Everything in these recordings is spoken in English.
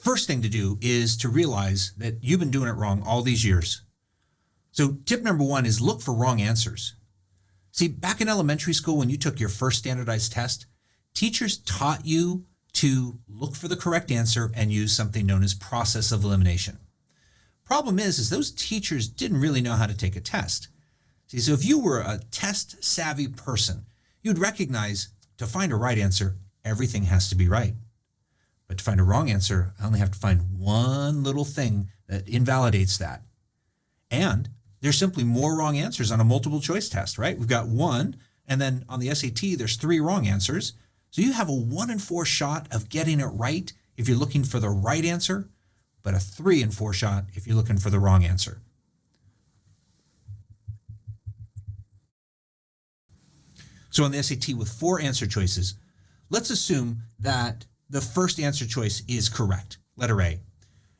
First thing to do is to realize that you've been doing it wrong all these years. So tip number one is look for wrong answers. See, back in elementary school, when you took your first standardized test, teachers taught you to look for the correct answer and use something known as process of elimination. Problem is those teachers didn't really know how to take a test. See, so if you were a test savvy person, you'd recognize to find a right answer, everything has to be right. But to find a wrong answer, I only have to find one little thing that invalidates that. And there's simply more wrong answers on a multiple choice test, right? We've got one, and then on the SAT, there's 3 wrong answers. So you have a 1 in 4 shot of getting it right if you're looking for the right answer, but a 3 in 4 shot if you're looking for the wrong answer. So on the SAT with 4 answer choices, let's assume that the first answer choice is correct, letter A.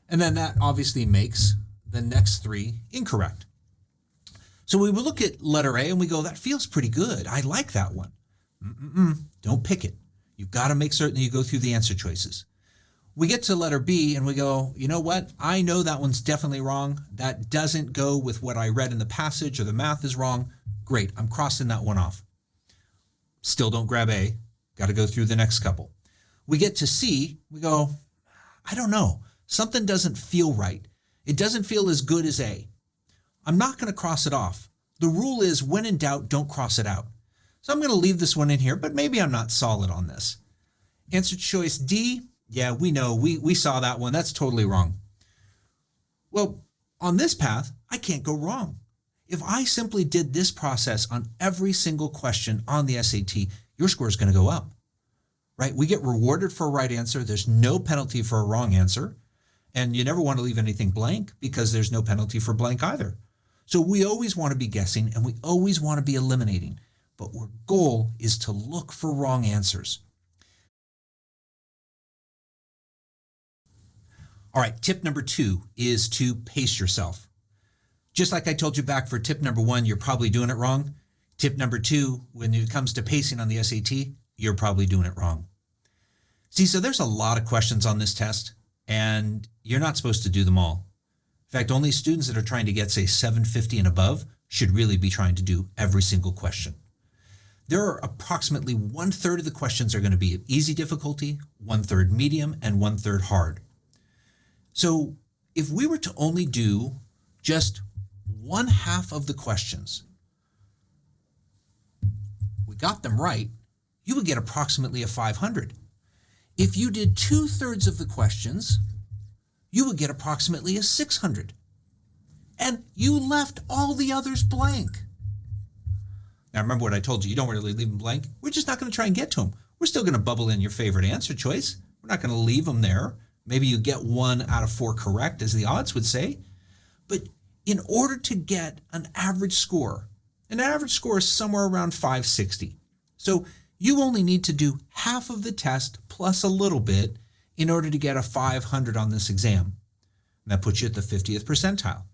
And then that obviously makes the next 3 incorrect. So we will look at letter A and we go, that feels pretty good. I like that one. Don't pick it. You've got to make certain that you go through the answer choices. We get to letter B and we go, you know what? I know that one's definitely wrong. That doesn't go with what I read in the passage, or the math is wrong. Great, I'm crossing that one off. Still don't grab A. Got to go through the next couple. We get to C, we go, I don't know. Something doesn't feel right. It doesn't feel as good as A. I'm not going to cross it off. The rule is when in doubt, don't cross it out. So I'm going to leave this one in here, but maybe I'm not solid on this. Answer choice D, yeah, we know, we saw that one. That's totally wrong. Well, on this path, I can't go wrong. If I simply did this process on every single question on the SAT, your score is going to go up, right? We get rewarded for a right answer. There's no penalty for a wrong answer. And you never want to leave anything blank because there's no penalty for blank either. So we always want to be guessing and we always want to be eliminating. But our goal is to look for wrong answers. All right, tip number 2 is to pace yourself. Just like I told you back for tip number 1, you're probably doing it wrong. Tip number 2, when it comes to pacing on the SAT, you're probably doing it wrong. See, so there's a lot of questions on this test, and you're not supposed to do them all. In fact, only students that are trying to get, say, 750 and above should really be trying to do every single question. There are approximately 1/3 of the questions are going to be of easy difficulty, 1/3 medium, and 1/3 hard. So if we were to only do just 1/2 of the questions, we got them right, you would get approximately a 500. If you did 2/3 of the questions, you would get approximately a 600. And you left all the others blank. Now remember what I told you, you don't really leave them blank. We're just not going to try and get to them. We're still going to bubble in your favorite answer choice. We're not going to leave them there. Maybe you get 1 out of 4 correct, as the odds would say. But in order to get an average score is somewhere around 560. So you only need to do half of the test plus a little bit in order to get a 500 on this exam. And that puts you at the 50th percentile.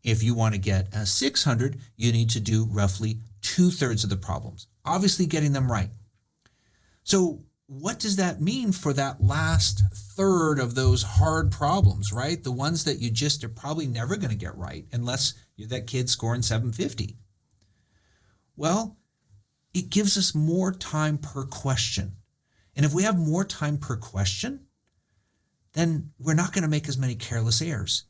If you want to get a 600, you need to do roughly 2/3 of the problems, obviously getting them right. So what does that mean for that last third of those hard problems, right? The ones that you just are probably never going to get right unless you're that kid scoring 750. Well, it gives us more time per question. And if we have more time per question, then we're not going to make as many careless errors.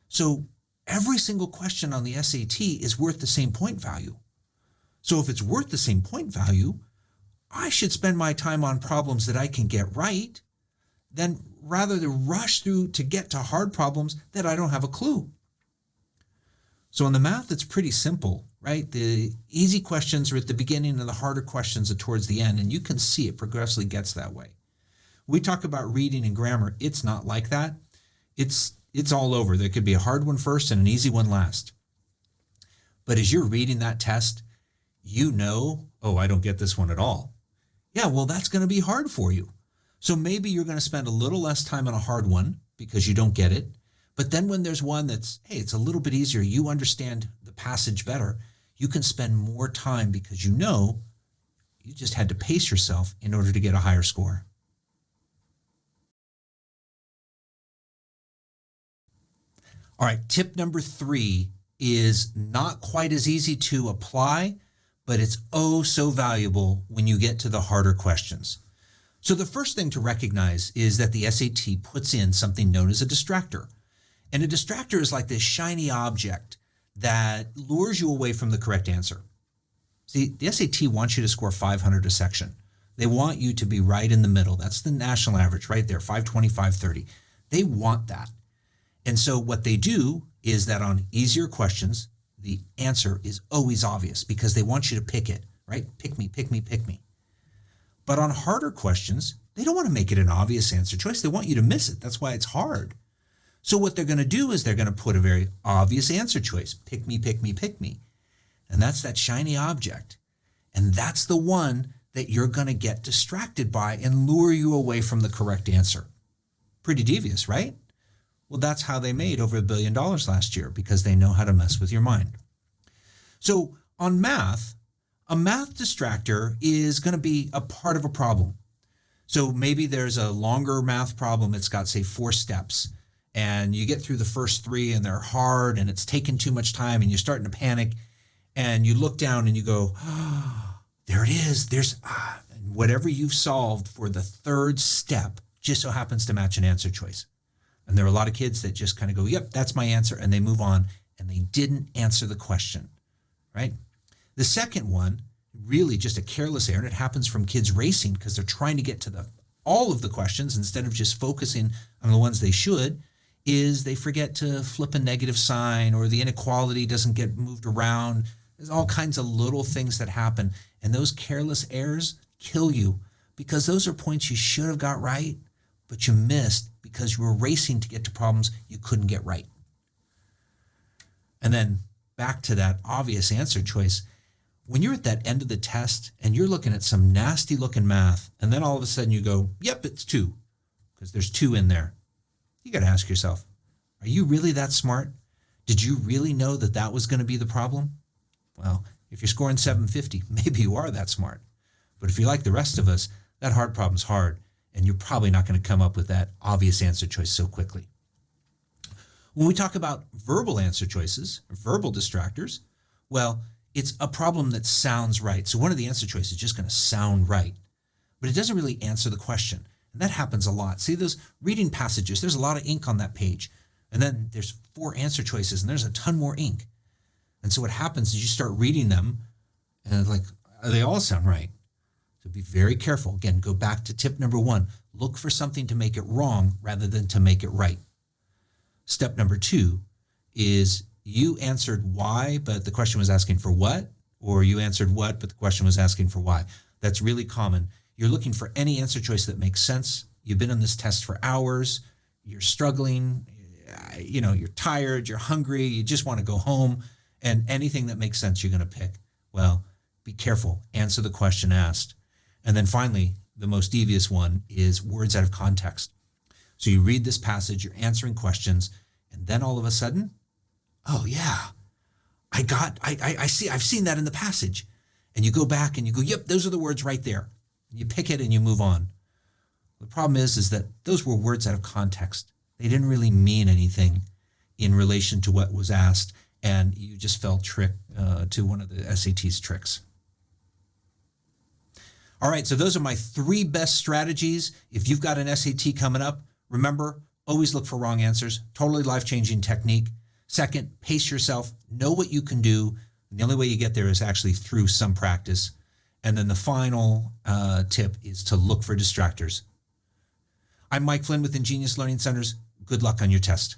So every single question on the SAT is worth the same point value. So if it's worth the same point value, I should spend my time on problems that I can get right than rather than rush through to get to hard problems that I don't have a clue. So in the math, it's pretty simple, right? The easy questions are at the beginning and the harder questions are towards the end, and you can see it progressively gets that way. We talk about reading and grammar. It's not like that. It's all over. There could be a hard one first and an easy one last. But as you're reading that test, you know, oh, I don't get this one at all. Yeah, well, that's going to be hard for you. So maybe you're going to spend a little less time on a hard one because you don't get it. But then when there's one that's, hey, it's a little bit easier, you understand the passage better, you can spend more time because you know you just had to pace yourself in order to get a higher score. All right, tip number 3 is not quite as easy to apply, but it's oh so valuable when you get to the harder questions. So the first thing to recognize is that the SAT puts in something known as a distractor. And a distractor is like this shiny object that lures you away from the correct answer. See, the SAT wants you to score 500 a section. They want you to be right in the middle. That's the national average right there, 520, 530. They want that. And so what they do is that on easier questions, the answer is always obvious because they want you to pick it, right? Pick me, pick me, pick me. But on harder questions, they don't want to make it an obvious answer choice. They want you to miss it. That's why it's hard. So what they're going to do is they're going to put a very obvious answer choice. Pick me, pick me, pick me. And that's that shiny object. And that's the one that you're going to get distracted by and lure you away from the correct answer. Pretty devious, right? Well, that's how they made over $1 billion last year, because they know how to mess with your mind. So on math, a math distractor is going to be a part of a problem. So maybe there's a longer math problem. It's got, say, 4 steps. And you get through the first 3 and they're hard and it's taken too much time and you're starting to panic. And you look down and you go, oh, there it is. And whatever you've solved for the 3rd step just so happens to match an answer choice. And there are a lot of kids that just kind of go, yep, that's my answer. And they move on and they didn't answer the question, right? The second one, really just a careless error, and it happens from kids racing because they're trying to get to all of the questions instead of just focusing on the ones they should, is they forget to flip a negative sign, or the inequality doesn't get moved around. There's all kinds of little things that happen. And those careless errors kill you because those are points you should have got right, but you missed because you were racing to get to problems you couldn't get right. And then back to that obvious answer choice. When you're at that end of the test and you're looking at some nasty looking math, and then all of a sudden you go, yep, it's 2, because there's 2 in there. You got to ask yourself, are you really that smart? Did you really know that that was going to be the problem? Well, if you're scoring 750, maybe you are that smart. But if you're like the rest of us, that hard problem's hard, and you're probably not going to come up with that obvious answer choice so quickly. When we talk about verbal answer choices, verbal distractors, well, it's a problem that sounds right. So one of the answer choices is just going to sound right, but it doesn't really answer the question. And that happens a lot. See those reading passages, there's a lot of ink on that page. And then there's 4 answer choices and there's a ton more ink. And so what happens is you start reading them and like, they all sound right. So be very careful. Again, go back to tip number 1. Look for something to make it wrong rather than to make it right. Step number 2 is you answered why, but the question was asking for what, or you answered what, but the question was asking for why. That's really common. You're looking for any answer choice that makes sense. You've been on this test for hours. You're struggling. You're tired. You're hungry. You just want to go home. And anything that makes sense, you're going to pick. Well, be careful. Answer the question asked. And then finally, the most devious one is words out of context. So you read this passage, you're answering questions, and then all of a sudden, oh yeah, I've seen that in the passage. And you go back and you go, yep, those are the words right there. You pick it and you move on. The problem is that those were words out of context. They didn't really mean anything in relation to what was asked, and you just fell trick to one of the SAT's tricks. All right, so those are my 3 best strategies. If you've got an SAT coming up, remember, always look for wrong answers. Totally life-changing technique. Second, pace yourself. Know what you can do. And the only way you get there is actually through some practice. And then the final tip is to look for distractors. I'm Mike Flynn with Engenius Learning Centers. Good luck on your test.